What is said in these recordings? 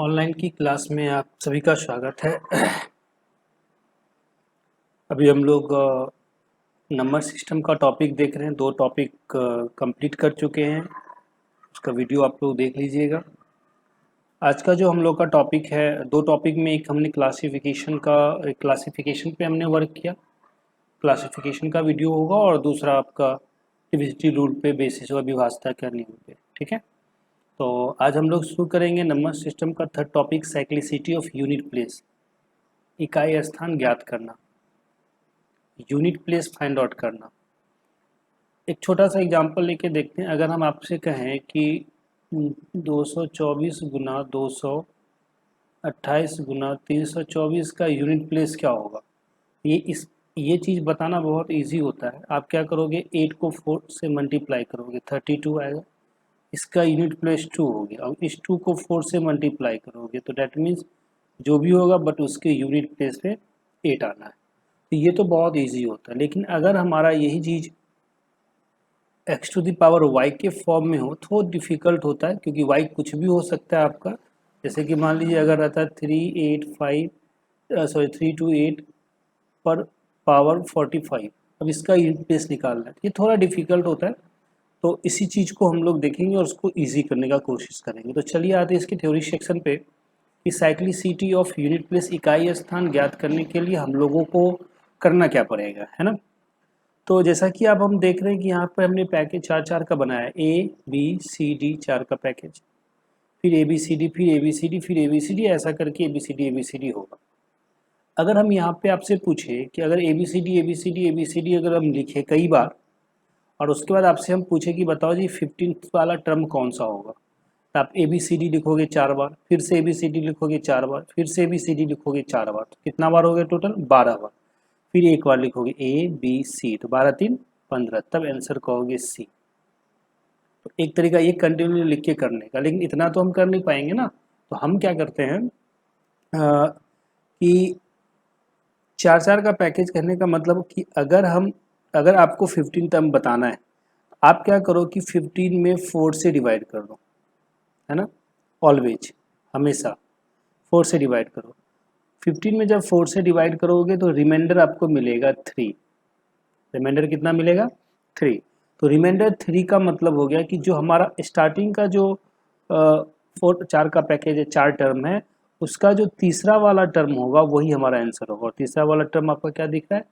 Online की class में आप सभी का स्वागत है। अभी हम लोग नंबर सिस्टम का टॉपिक देख रहे हैं। 2 टॉपिक कंप्लीट कर चुके हैं। उसका वीडियो आप लोग देख लीजिएगा। आज का जो हम लोग का टॉपिक है, 2 टॉपिक में एक हमने क्लासिफिकेशन पे हमने वर्क किया। क्लासिफिकेशन का वीडियो होगा और दूसरा आपका डिविजिबिलिटी रूल पे बेसिस और विभाज्यता क्या नियम पे। ठीक है, तो आज हम लोग शुरू करेंगे नंबर सिस्टम का third topic, cyclicity of unit place, इकाई स्थान ज्ञात करना, यूनिट प्लेस फाइंड आउट करना। एक छोटा सा एग्जांपल लेके देखते हैं। अगर हम आपसे कहें कि 224 गुना 228 गुना 324 का यूनिट प्लेस क्या होगा, ये चीज़ बताना बहुत इजी होता है। आप क्या करोगे, 8 को 4 से मल्टीप्लाई करोगे, 32 आएगा। इसका यूनिट प्लेस 2 हो गया और इस 2 को 4 से मल्टीप्लाई करोगे तो डैट मीन्स जो भी होगा बट उसके यूनिट प्लेस पे 8 आना है। तो ये तो बहुत इजी होता है। लेकिन अगर हमारा यही चीज़ x to the power y के फॉर्म में हो तो डिफ़िकल्ट होता है, क्योंकि वाई कुछ भी हो सकता है आपका। जैसे कि मान लीजिए अगर रहता है 328 पर पावर 45, अब इसका यूनिट प्लेस निकालना है, ये थोड़ा डिफ़िकल्ट होता है। तो इसी चीज़ को हम लोग देखेंगे और उसको ईजी करने का कोशिश करेंगे। तो चलिए आते हैं इसकी थ्योरी सेक्शन पे कि साइक्लिसिटी ऑफ यूनिट प्लेस, इकाई स्थान ज्ञात करने के लिए हम लोगों को करना क्या पड़ेगा, है ना। तो जैसा कि अब हम देख रहे हैं कि यहाँ पर हमने पैकेज 4 का बनाया है, ABCD 4 का पैकेज, फिर ABCD, फिर ABCD, फिर ABCD, ऐसा करके ABCD होगा। अगर हम यहाँ पे आपसे पूछे कि अगर ABCD अगर हम लिखे कई बार और उसके बाद आपसे हम पूछे कि बताओ जी 15th वाला टर्म कौन सा होगा, तो आप ABCD लिखोगे 4 बार, फिर से ABCD लिखोगे 4 बार, फिर से ABCD लिखोगे 4 बार, तो कितना बार हो गया टोटल, 12 बार। फिर एक बार लिखोगे ABC, तो 12 3 15, तब आंसर कहोगे C। तो एक तरीका ये कंटिन्यू लिख के करने का, लेकिन इतना तो हम कर नहीं पाएंगे ना। तो हम क्या करते हैं कि 4 का पैकेज करने का मतलब कि अगर आपको 15 टर्म बताना है, आप क्या करो कि 15 में 4 से डिवाइड कर दो, है ना। ऑलवेज, हमेशा 4 से डिवाइड करो। 15 में जब 4 से डिवाइड करोगे तो रिमाइंडर आपको मिलेगा 3। रिमाइंडर कितना मिलेगा, 3। तो रिमाइंडर 3 का मतलब हो गया कि जो हमारा स्टार्टिंग का जो 4 का पैकेज है, 4 टर्म है, उसका जो तीसरा वाला टर्म होगा वही हमारा आंसर होगा। और तीसरा वाला टर्म आपका क्या दिख रहा है,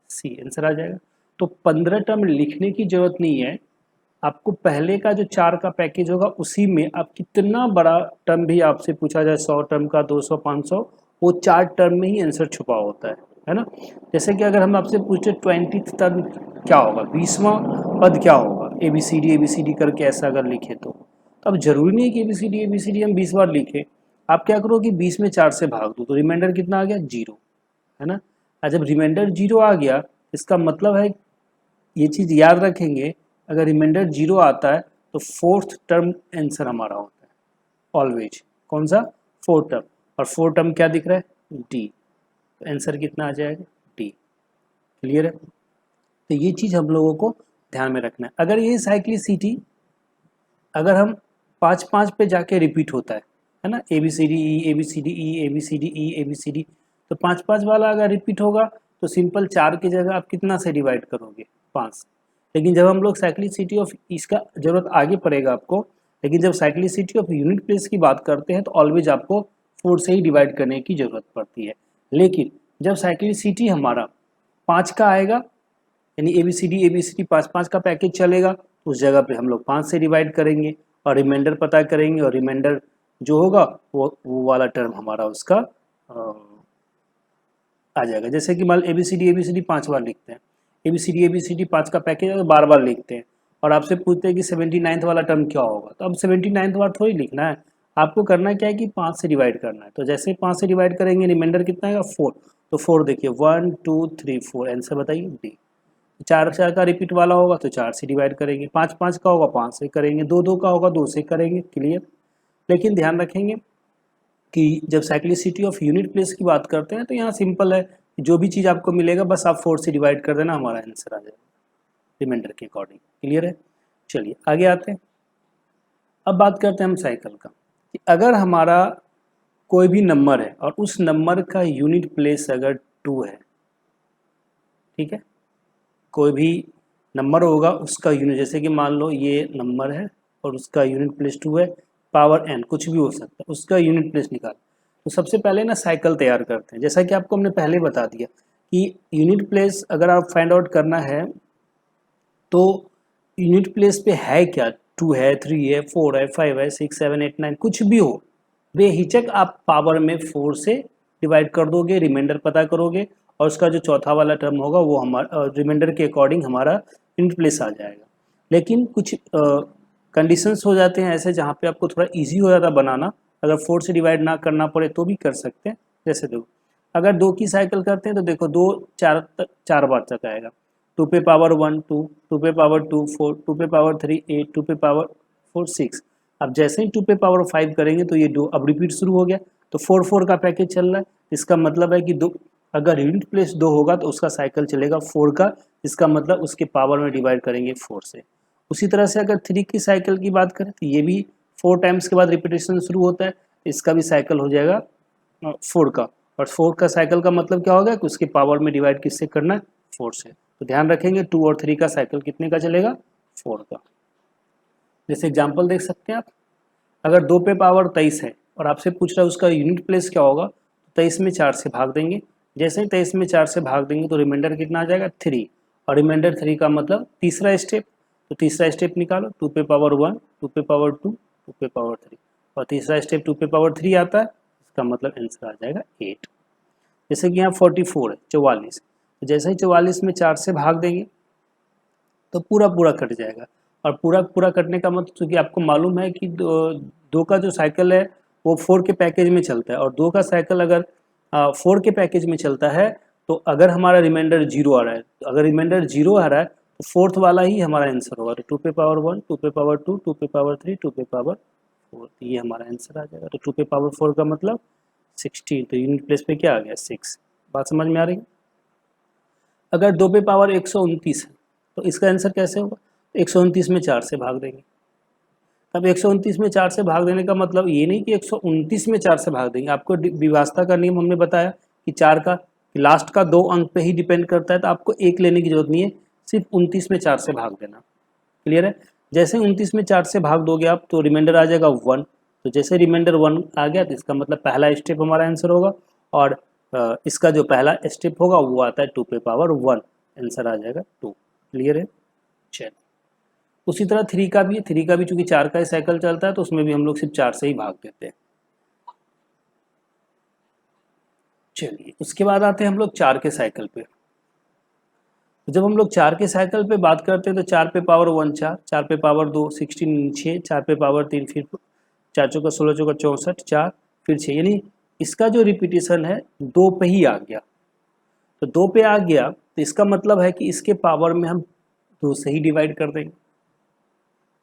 C, आंसर आ जाएगा। तो 15 टर्म लिखने की जरूरत नहीं है आपको। पहले का जो 4 का पैकेज होगा उसी में आप कितना बड़ा टर्म भी आपसे पूछा जाए, 100 टर्म का, 200, 500, वो 4 टर्म में ही आंसर छुपा होता है ना। जैसे कि अगर हम आपसे पूछे 20th टर्म क्या होगा, 20वां पद क्या होगा, ABCD करके ऐसा अगर लिखे तो अब जरूरी नहीं है कि ABCD हम 20 बार लिखें। आप क्या करो कि 20 में 4 से भाग दो, तो रिमाइंडर कितना आ गया, 0, है ना। और जब रिमाइंडर 0 आ गया, इसका मतलब है, ये चीज़ याद रखेंगे, अगर रिमाइंडर 0 आता है तो फोर्थ टर्म आंसर हमारा होता है ऑलवेज। कौन सा, फोर्थ टर्म। और फोर्थ टर्म क्या दिख रहा है, D, तो आंसर कितना आ जाएगा, D। क्लियर है। तो ये चीज़ हम लोगों को ध्यान में रखना है। अगर ये साइक्लिसिटी अगर हम 5 पे जाके रिपीट होता है ना, ABCD, तो 5 वाला अगर रिपीट होगा तो सिंपल 4 की जगह आप कितना से डिवाइड करोगे, 5। लेकिन जब हम लोग साइक्लिसिटी ऑफ, इसका जरूरत आगे पड़ेगा आपको, लेकिन जब साइक्लिसिटी ऑफ यूनिट प्लेस की बात करते हैं तो ऑलवेज आपको 4 से ही डिवाइड करने की जरूरत पड़ती है। लेकिन जब साइक्लिसिटी हमारा 5 का आएगा, यानी ABCD 5 का पैकेज चलेगा, तो उस जगह पे हम लोग 5 से डिवाइड करेंगे और रिमाइंडर पता करेंगे, और रिमाइंडर जो होगा वो वाला टर्म हमारा उसका आ जाएगा। जैसे कि मान ABCD 5 बार लिखते हैं, ABCD 5 का पैकेज है, बार बार लिखते हैं, और आपसे पूछते हैं कि 79th वाला टर्म क्या होगा, तो अब 79th बार थोड़ी लिखना है, आपको करना क्या है कि 5 से डिवाइड करना है। तो जैसे 5 से डिवाइड करेंगे, रिमाइंडर कितना आएगा, 4, तो 4 देखिए 1 2 3 4, आंसर बताइए D। 4 का रिपीट वाला होगा तो 4 से डिवाइड करेंगे, 5 का होगा 5 से करेंगे, 2 का होगा 2 से करेंगे। क्लियर। लेकिन ध्यान रखेंगे कि जब साइक्लिसिटी ऑफ यूनिट प्लेस की बात करते हैं तो यहाँ सिंपल है, जो भी चीज़ आपको मिलेगा बस आप 4 से डिवाइड कर देना, हमारा आंसर आ जाएगा रिमाइंडर के अकॉर्डिंग। क्लियर है। चलिए आगे आते हैं। अब बात करते हैं हम साइकिल का, कि अगर हमारा कोई भी नंबर है और उस नंबर का यूनिट प्लेस अगर 2 है, ठीक है, कोई भी नंबर होगा उसका यूनिट, जैसे कि मान लो ये नंबर है और उसका यूनिट प्लेस 2 है, पावर n कुछ भी हो सकता है, उसका यूनिट प्लेस निकाल। तो सबसे पहले ना साइकिल तैयार करते हैं, जैसा कि आपको हमने पहले बता दिया कि यूनिट प्लेस अगर आप फाइंड आउट करना है तो यूनिट प्लेस पे है क्या, 2 है, 3 है, 4 है, 5 है, 6, 7, 8, 9 कुछ भी हो, बेहिचक आप पावर में 4 से डिवाइड कर दोगे, रिमाइंडर पता करोगे और उसका जो चौथा वाला टर्म होगा वो हमारा रिमाइंडर के अकॉर्डिंग हमारा यूनिट प्लेस आ जाएगा। लेकिन कुछ कंडीशंस हो जाते हैं ऐसे जहाँ पे आपको थोड़ा इजी हो जाता बनाना, अगर 4 से डिवाइड ना करना पड़े तो भी कर सकते हैं। जैसे देखो अगर 2 की साइकिल करते हैं तो देखो 2 4 बार तक आएगा, 2 पे पावर 1 2, 2 पे पावर 2 4, 2 पे पावर 3 8, 2 पे पावर 4 6। अब जैसे ही 2 पे पावर 5 करेंगे तो ये 2 अब रिपीट शुरू हो गया, तो 4 4 का पैकेज चल रहा है। इसका मतलब है कि 2 अगर यूनिट प्लेस 2 होगा तो उसका साइकिल चलेगा 4 का, इसका मतलब उसके पावर में डिवाइड करेंगे 4 से। उसी तरह से अगर 3 की साइकिल की बात करें तो ये भी 4 टाइम्स के बाद रिपीटेशन शुरू होता है, इसका भी साइकिल हो जाएगा 4 का, और 4 का साइकिल का मतलब क्या होगा कि उसके पावर में डिवाइड किससे करना है, 4 से। तो ध्यान रखेंगे 2 और 3 का साइकिल कितने का चलेगा, 4 का। जैसे एग्जांपल देख सकते हैं आप, अगर 2 पे पावर 23 है और आपसे पूछ रहा है उसका यूनिट प्लेस क्या होगा, तो 23 में 4 से भाग देंगे, जैसे ही 23 में 4 से भाग देंगे तो रिमाइंडर कितना आ जाएगा 3, और रिमाइंडर 3 का मतलब तीसरा स्टेप, तो तीसरा स्टेप निकालो, 2 पे पावर 1, 2 पे पावर 2, 2 पे पावर 3, और तीसरा स्टेप 2 पे पावर 3 आता है, इसका मतलब आंसर आ जाएगा 8। जैसे कि यहाँ 44 है 44, तो जैसे ही 44 में 4 से भाग देंगे तो पूरा पूरा कट जाएगा, और पूरा पूरा कटने का मतलब चूँकि आपको मालूम है कि दो का जो साइकिल है वो 4 के पैकेज में चलता है, और 2 का साइकिल अगर 4 के पैकेज में चलता है तो अगर हमारा रिमाइंडर 0 आ रहा है, तो अगर रिमाइंडर 0 आ रहा है तो फोर्थ वाला ही हमारा आंसर होगा, तो 2 पे पावर 1, 2 पे पावर 2, 2 पे पावर 3, 2 पे पावर 4, तो ये हमारा आंसर आ जाएगा। तो 2 पे पावर 4 का मतलब 16, तो यूनिट प्लेस पे क्या आ गया 6। बात समझ में आ रही है। अगर 2 पे पावर 129 है तो इसका आंसर कैसे होगा, 129 में 4 से भाग देंगे। अब 129 में 4 से भाग देने का मतलब ये नहीं कि 129 में 4 से भाग देंगे, आपको विभाजता का नियम हमने बताया कि 4 का लास्ट का 2 अंक पे ही डिपेंड करता है, तो आपको 1 लेने की जरूरत नहीं है, सिर्फ 29 में 4 से भाग देना। क्लियर है। जैसे 29 में 4 से भाग दोगे आप तो रिमाइंडर आ जाएगा 1, तो जैसे रिमाइंडर 1 आ गया तो इसका मतलब पहला स्टेप हमारा आंसर होगा, और इसका जो पहला स्टेप होगा वो आता है 2 पे पावर 1, आंसर आ जाएगा 2। क्लियर है। चलिए उसी तरह 3 का भी है, 3 का भी चूंकि 4 का ही साइकिल चलता है तो उसमें भी हम लोग सिर्फ 4 से ही भाग देते हैं। चलिए उसके बाद आते हैं हम लोग 4 के साइकिल पे। तो जब हम लोग 4 के साइकिल पे बात करते हैं तो 4 पे पावर 1 4, 4 पे पावर 2 16 6, 4 पे पावर 3 फिर 4 चौका 16 चौका 64 4 फिर 6, यानी इसका जो रिपीटेशन है 2 पे ही आ गया। तो 2 पे आ गया तो इसका मतलब है कि इसके पावर में हम 2 से ही डिवाइड कर देंगे,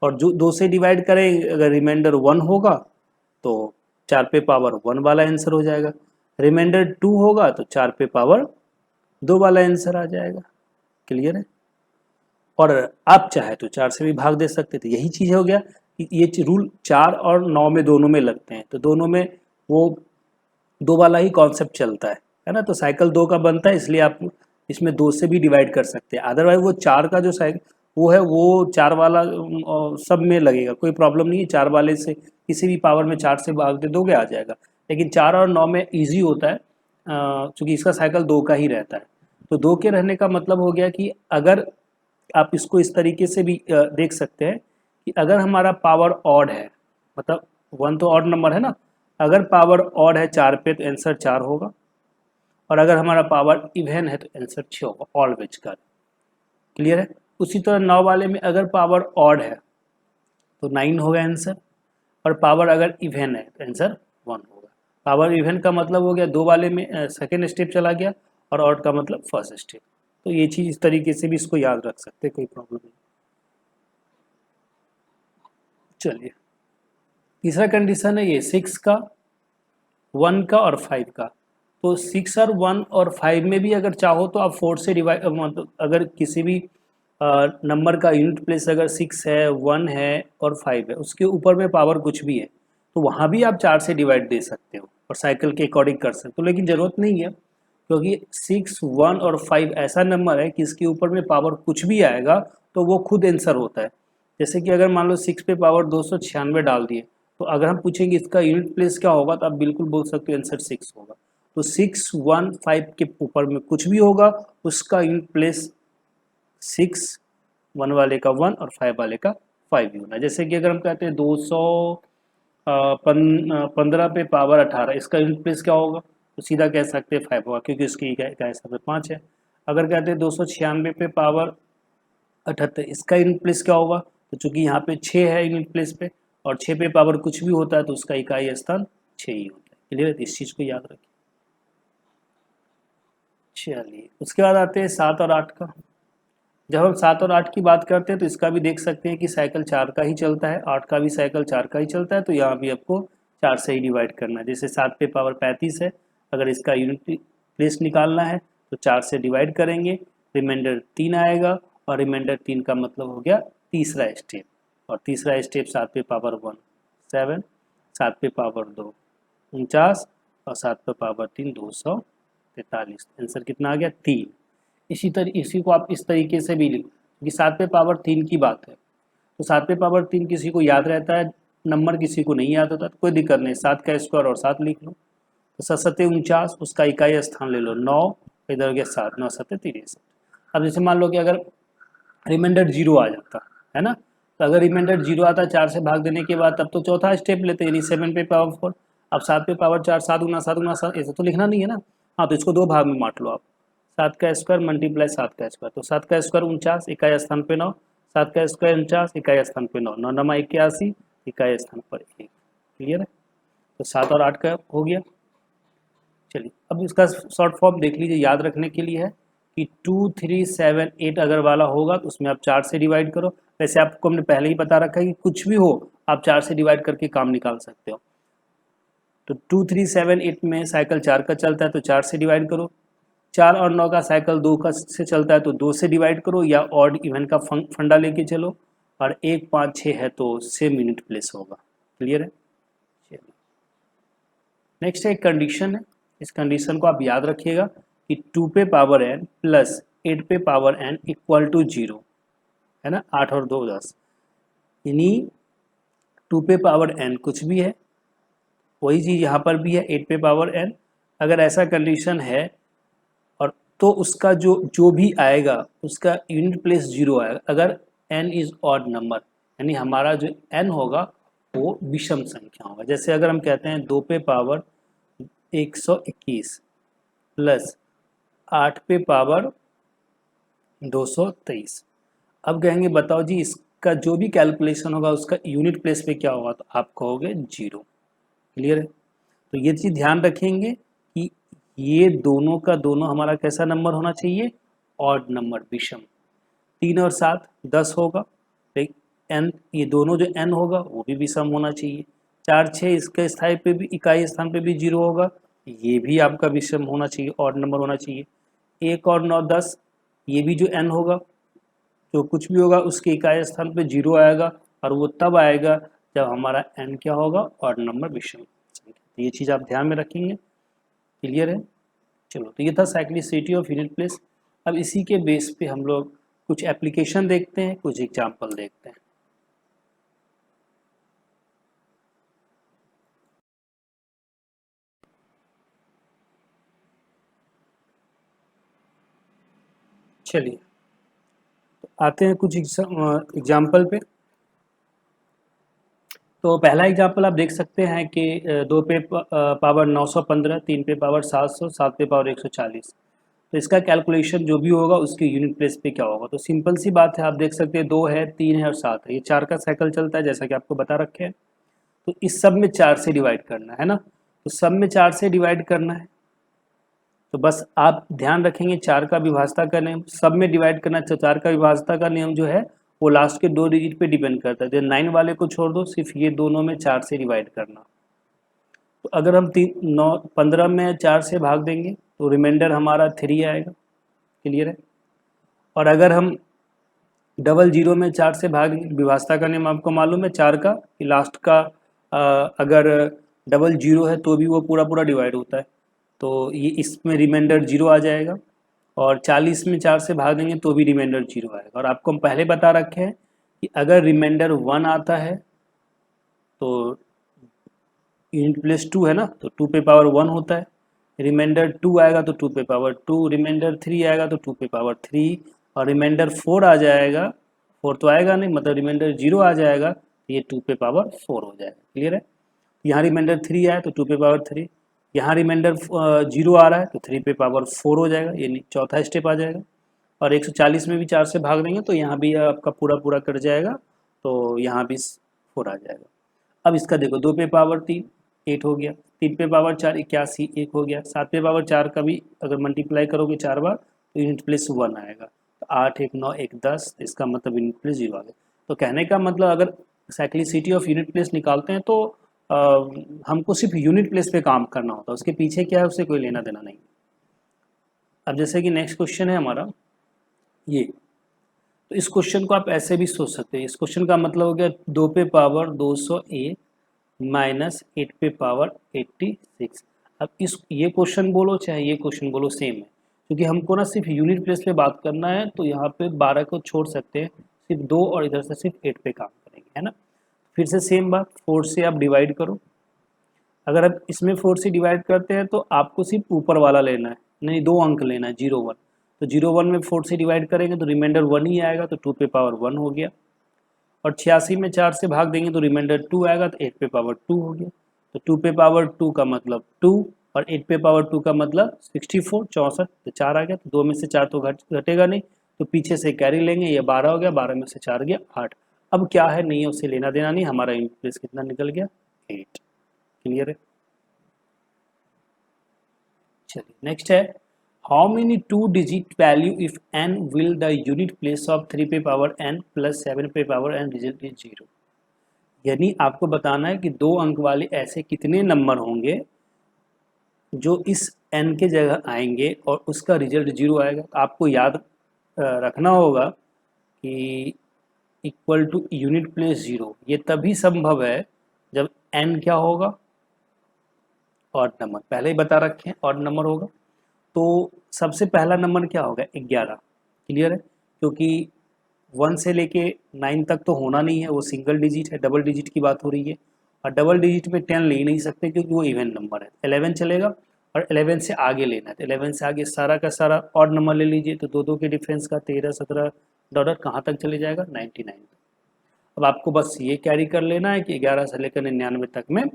और जो 2 से डिवाइड करें अगर रिमाइंडर 1 होगा तो 4 पे पावर 1 वाला आंसर हो जाएगा, रिमाइंडर 2 होगा तो 4 पे पावर 2 वाला आंसर आ जाएगा। क्लियर है। और आप चाहे तो 4 से भी भाग दे सकते थे, यही चीज़ हो गया कि ये रूल 4 और 9 में दोनों में लगते हैं, तो दोनों में वो 2 वाला ही कॉन्सेप्ट चलता है ना। तो साइकिल 2 का बनता है इसलिए आप इसमें 2 से भी डिवाइड कर सकते हैं, अदरवाइज वो 4 का जो साइकिल वो है वो 4 वाला सब में लगेगा, कोई प्रॉब्लम नहीं है, 4 वाले से किसी भी पावर में 4 से भाग दे दोगे आ जाएगा। लेकिन 4 और 9 में ईजी होता है क्योंकि इसका साइकिल 2 का ही रहता है। तो 2 के रहने का मतलब हो गया कि अगर आप इसको इस तरीके से भी देख सकते हैं कि अगर हमारा पावर ऑड है, मतलब 1 तो ऑड नंबर है ना, अगर पावर ऑड है 4 पे तो आंसर 4 होगा, और अगर हमारा पावर इवन है तो आंसर 6 होगा, ऑलवेज का। क्लियर है। उसी तरह 9 वाले में अगर पावर ऑड है तो 9 होगा आंसर, और पावर अगर इवन है तो आंसर 1 होगा। पावर इवन का मतलब हो गया 2 वाले में सेकेंड स्टेप चला गया, और ऑड का मतलब फर्स्ट स्टेप। तो ये चीज़ इस तरीके से भी इसको याद रख सकते हैं, कोई प्रॉब्लम नहीं। चलिए तीसरा कंडीशन है ये 6 का, 1 का और 5 का। तो 6 और 1 और 5 में भी अगर चाहो तो आप 4 से डिवाइड, मतलब अगर किसी भी नंबर का यूनिट प्लेस अगर 6 है 1 है और 5 है, उसके ऊपर में पावर कुछ भी है तो वहाँ भी आप 4 से डिवाइड दे सकते हो। और साइकिल के अकॉर्डिंग कर सकते हो, लेकिन ज़रूरत नहीं है, क्योंकि 6, 1 और 5 ऐसा नंबर है कि इसके ऊपर में पावर कुछ भी आएगा तो वो खुद आंसर होता है। जैसे कि अगर मान लो 6 पे पावर 296 डाल दिए, तो अगर हम पूछेंगे इसका यूनिट प्लेस क्या होगा, तो आप बिल्कुल बोल सकते हो आंसर 6 होगा। तो 6, 1, 5 के ऊपर में कुछ भी होगा, उसका यूनिट प्लेस 6, 1 वाले का 1 और 5 वाले का 5 ही होना। जैसे कि अगर हम कहते हैं 215 पे पावर 18, इसका यूनिट प्लेस क्या होगा, तो सीधा कह सकते हैं 5 होगा, क्योंकि उसकी इकाई हिसाब से 5 है। अगर कहते हैं 296 पे पावर 78, इसका यूनिट प्लेस क्या होगा, तो चूंकि यहाँ पे 6 है यूनिट प्लेस पे, और 6 पे पावर कुछ भी होता है तो उसका इकाई स्थान 6 ही होता है। क्लियर है, इस चीज़ को याद रखिए। चलिए उसके बाद आते हैं 7 और 8 का। जब हम 7 और 8 की बात करते हैं तो इसका भी देख सकते हैं कि साइकिल 4 का ही चलता है, 8 का भी साइकिल 4 का ही चलता है, तो यहाँ भी आपको 4 से ही डिवाइड करना है। जैसे 7 पे पावर 35 है, अगर इसका यूनिट प्लेस निकालना है तो 4 से डिवाइड करेंगे, रिमाइंडर 3 आएगा, और रिमाइंडर 3 का मतलब हो गया तीसरा स्टेप, और तीसरा स्टेप 7 पे पावर 1 7, 7 पे पावर 2 49, और 7 पे पावर 3 243। आंसर कितना आ गया 3। इसी को आप इस तरीके से भी लिखो, क्योंकि 7 पे पावर 3 की बात है, तो 7 पे पावर 3 किसी को याद रहता है, नंबर किसी को नहीं याद होता, तो कोई दिक्कत नहीं, 7 का स्क्वायर और 7 लिख लो। तो 7 सत्ते 49, उसका इकाई स्थान ले लो 9, इधर हो गया 7, 9 सत्ते 63। अब जैसे मान लो कि अगर रिमाइंडर 0 आ जाता है ना, तो अगर रिमाइंडर 0 आता 4 से भाग देने के बाद, तब तो चौथा स्टेप लेते, यानी 7 पे पावर 4। अब 7 पे पावर 4, 7 गुना 7 गुना 7, ऐसा तो लिखना नहीं है ना। हाँ, तो इसको 2 भाग में बांट लो आप, 7 का स्क्वायर मल्टीप्लाई 7 का स्क्वायर, तो 7 का स्क्वायर 49, इकाई स्थान पे 9, 7 का स्क्वायर 49, इकाई स्थान पे 9, 9 नमा 81, इकाई स्थान पर 1। क्लियर है, तो 7 और 8 का हो गया। चलिए अब इसका शॉर्ट फॉर्म देख लीजिए, याद रखने के लिए है कि 2, 3, 7, 8 अगर वाला होगा तो उसमें आप 4 से डिवाइड करो। वैसे आपको हमने पहले ही बता रखा है कि कुछ भी हो आप 4 से डिवाइड करके काम निकाल सकते हो। तो 2, 3, 7, 8 में साइकिल 4 का चलता है तो 4 से डिवाइड करो। 4 और 9 का साइकिल 2 का से चलता है तो 2 से डिवाइड करो, या ऑड इवन का फंडा लेके चलो, और 1, 5, 6 है तो सेम यूनिट प्लेस होगा। क्लियर है, चलिए नेक्स्ट एक कंडीशन है, इस कंडीशन को आप याद रखिएगा कि 2 पे पावर n प्लस 8 पे पावर n इक्वल टू 0 है ना, 8 और 2 10, यानी 2 पे पावर n कुछ भी है, वही चीज़ यहाँ पर भी है 8 पे पावर n। अगर ऐसा कंडीशन है और तो उसका जो जो भी आएगा उसका यूनिट प्लेस 0 आएगा, अगर n इज ऑड नंबर, यानी हमारा जो n होगा वो विषम संख्या होगा। जैसे अगर हम कहते हैं 2 पे पावर 121 प्लस 8 पे पावर 223, अब कहेंगे बताओ जी इसका जो भी कैलकुलेशन होगा उसका यूनिट प्लेस पे क्या होगा, तो आप कहोगे 0। क्लियर है, तो ये चीज़ ध्यान रखेंगे कि ये दोनों का दोनों हमारा कैसा नंबर होना चाहिए, ऑड नंबर, विषम। 3 और 7 10 होगा, एन ये दोनों जो n होगा वो भी विषम होना चाहिए। 4, 6 इसके स्थाई पे भी, इकाई स्थान पे भी 0 होगा, ये भी आपका विषम होना चाहिए, ऑड नंबर होना चाहिए। 1 और 9 10, ये भी जो n होगा, जो कुछ भी होगा उसके इकाई स्थान पे 0 आएगा, और वो तब आएगा जब हमारा n क्या होगा, ऑड नंबर, विषम संख्या। ये चीज़ आप ध्यान में रखेंगे। क्लियर है, चलो तो ये था साइक्लिसिटी ऑफ यूनिट प्लेस। अब इसी के बेस पे हम लोग कुछ एप्लीकेशन देखते हैं, कुछ एग्जाम्पल देखते हैं। चलिए तो आते हैं कुछ एग्जाम्पल पे। तो पहला एग्जाम्पल आप देख सकते हैं कि 2 पे पावर 915, 3 पे पावर 700, 7 पे पावर 140, तो इसका कैलकुलेशन जो भी होगा उसके यूनिट प्लेस पे क्या होगा। तो सिंपल सी बात है, आप देख सकते हैं 2 है, 3 है और 7 है, ये 4 का साइकिल चलता है जैसा कि आपको बता रखे हैं। तो इस सब में 4 से डिवाइड करना है ना, तो सब में 4 से डिवाइड करना है, तो बस आप ध्यान रखेंगे 4 का विभाजता का नियम, सब में डिवाइड करना, तो 4 का विभाजता का नियम जो है वो लास्ट के 2 डिजिट पे डिपेंड करता है। 9 वाले को छोड़ दो, सिर्फ ये दोनों में 4 से डिवाइड करना। तो अगर हम 15 में 4 से भाग देंगे तो रिमाइंडर हमारा 3 आएगा। क्लियर है, और अगर हम 00 में 4 से भाग, विभाजता का नियम आपको मालूम है 4 का, कि लास्ट का अगर डबल जीरो है तो भी वो पूरा पूरा डिवाइड होता है, तो ये इसमें रिमाइंडर जीरो आ जाएगा। और 40 में 4 से भाग देंगे तो भी रिमाइंडर जीरो आएगा। और आपको हम पहले बता रखे हैं कि अगर रिमाइंडर 1 आता है तो यूनिट प्लेस 2 है ना, तो 2 पे पावर 1 होता है। रिमाइंडर 2 आएगा तो 2 पे पावर 2, रिमाइंडर 3 आएगा तो 2 पे पावर 3, और रिमाइंडर 4 आ जाएगा, 4 तो आएगा नहीं, मतलब रिमाइंडर 0 आ जाएगा तो ये 2 पे पावर 4 हो जाएगा। क्लियर है? यहाँ रिमाइंडर 3 आया तो 2 पे पावर 3, यहाँ रिमाइंडर 0 आ रहा है तो 3 पे पावर 4 हो जाएगा, ये चौथा स्टेप आ जाएगा। और 140 में भी 4 से भाग देंगे तो यहाँ भी आपका पूरा पूरा कट जाएगा, तो यहाँ भी 4 आ जाएगा। अब इसका देखो, 2 पे पावर 3 8 हो गया, 3 पे पावर 4 81 1 हो गया, 7 पे पावर 4 का भी अगर मल्टीप्लाई करोगे 4 बार तो यूनिट प्लेस 1 आएगा, तो 8 1 9 1 10, इसका मतलब यूनिट प्लेस 0 आ गया। तो कहने का मतलब अगर साइक्लिसिटी ऑफ यूनिट प्लेस निकालते हैं तो हमको सिर्फ यूनिट प्लेस पे काम करना होता है, उसके पीछे क्या है उससे कोई लेना देना नहीं। अब जैसे कि नेक्स्ट क्वेश्चन है हमारा ये, तो इस क्वेश्चन को आप ऐसे भी सोच सकते हैं। इस क्वेश्चन का मतलब हो गया 2 पे पावर 201 माइनस 8 पे पावर 86। अब इस ये क्वेश्चन बोलो चाहे ये क्वेश्चन बोलो सेम है, क्योंकि हमको ना सिर्फ यूनिट प्लेस पे बात करना है, तो यहाँ पे 12 को छोड़ सकते हैं, सिर्फ 2 और इधर से सिर्फ 8 पे काम करेंगे, है ना। फिर से सेम बात, 4 से आप डिवाइड करो। अगर आप इसमें 4 से डिवाइड करते हैं तो आपको सिर्फ ऊपर वाला लेना है, नहीं 2 अंक लेना है, 0 1। तो 0 1 में 4 से डिवाइड करेंगे तो रिमाइंडर 1 ही आएगा, तो 2 पे पावर 1 हो गया। और 86 में 4 से भाग देंगे तो रिमाइंडर 2 आएगा, तो 8 पे पावर 2 हो गया। तो 2 पे पावर 2 का मतलब 2, और 8 पे पावर 2 का मतलब 64 64, तो 4 आ गया। तो 2 में से 4 तो घटेगा नहीं, तो पीछे से कैरी लेंगे, ये 12 हो गया, 12 में से 4 गया 8। अब क्या है, नहीं है उससे लेना देना नहीं, हमारा यूनिट प्लेस कितना निकल गया 8। क्लियर है? चलिए नेक्स्ट है, how many 2 digit value if n will the unit place of 3 पे पावर n प्लस 7 पे पावर n रिजल्ट इज 0। यानी आपको बताना है कि 2 अंक वाले ऐसे कितने नंबर होंगे जो इस n के जगह आएंगे और उसका रिजल्ट 0 आएगा। तो आपको याद रखना होगा कि इक्वल टू यूनिट प्लेस 0 ये तभी संभव है जब n क्या होगा, ऑड नंबर, पहले ही बता रखे हैं ऑड नंबर होगा। तो सबसे पहला नंबर क्या होगा, 11। क्लियर है? क्योंकि 1 से लेके 9 तक तो होना नहीं है, वो सिंगल डिजिट है, डबल डिजिट की बात हो रही है। और डबल डिजिट में 10 ले ही नहीं सकते क्योंकि वो इवन नंबर है। 11 चलेगा, और 11 से आगे लेना है, तो 11 से आगे सारा का सारा ऑड नंबर ले लीजिए, तो दो दो के डिफरेंस का 13 17 डॉलर कहाँ तक चले जाएगा, 99 तक। अब आपको बस ये कैरी कर लेना है कि 11 से लेकर 99 तक में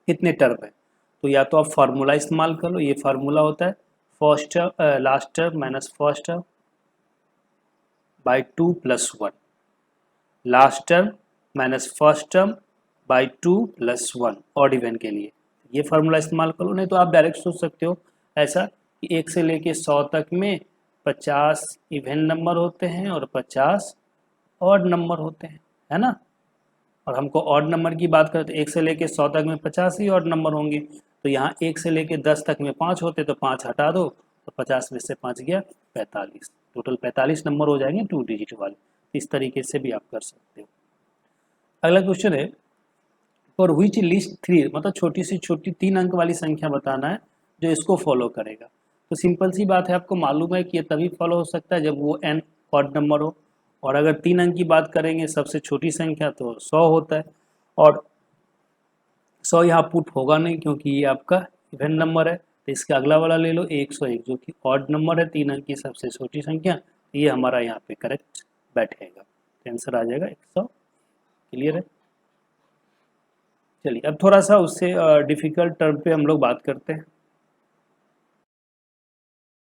कितने टर्म है। तो या तो आप फार्मूला इस्तेमाल कर लो, ये फार्मूला होता है first term last term minus first term by 2 plus 1, last term minus first term by 2 plus 1 odd even के लिए, ये फार्मूला इस्तेमाल करो। नहीं तो आप डायरेक्ट सोच सकते हो ऐसा कि 1 से लेके 100 तक में 50 इवन नंबर होते हैं और 50 ऑड नंबर होते हैं, है ना। और हमको ऑड नंबर की बात करें तो 1 से लेके 100 तक में 50 ही ऑड नंबर होंगे, तो यहाँ 1 से लेके 10 तक में 5 होते, तो 5 हटा दो, तो 50 में से 5 गया 45, टोटल 45 नंबर हो जाएंगे 2 डिजिट वाले। इस तरीके से भी आप कर सकते हो। अगला क्वेश्चन है, फॉर व्हिच लिस्ट 3, मतलब छोटी सी छोटी 3 अंक वाली संख्या बताना है जो इसको फॉलो करेगा। तो सिंपल सी बात है, आपको मालूम है कि ये तभी फॉलो हो सकता है जब वो n ऑड नंबर हो। और अगर 3 अंक की बात करेंगे सबसे छोटी संख्या तो 100 होता है, और 100 यहाँ पुट होगा नहीं क्योंकि ये आपका इवन नंबर है। तो इसका अगला वाला ले लो 101 जो कि ऑड नंबर है, 3 अंक की सबसे छोटी संख्या, ये हमारा यहाँ पे करेक्ट बैठेगा, तो आंसर आ जाएगा 100। क्लियर है? चलिए अब थोड़ा सा उससे डिफ़िकल्ट टर्म पे हम लोग बात करते हैं।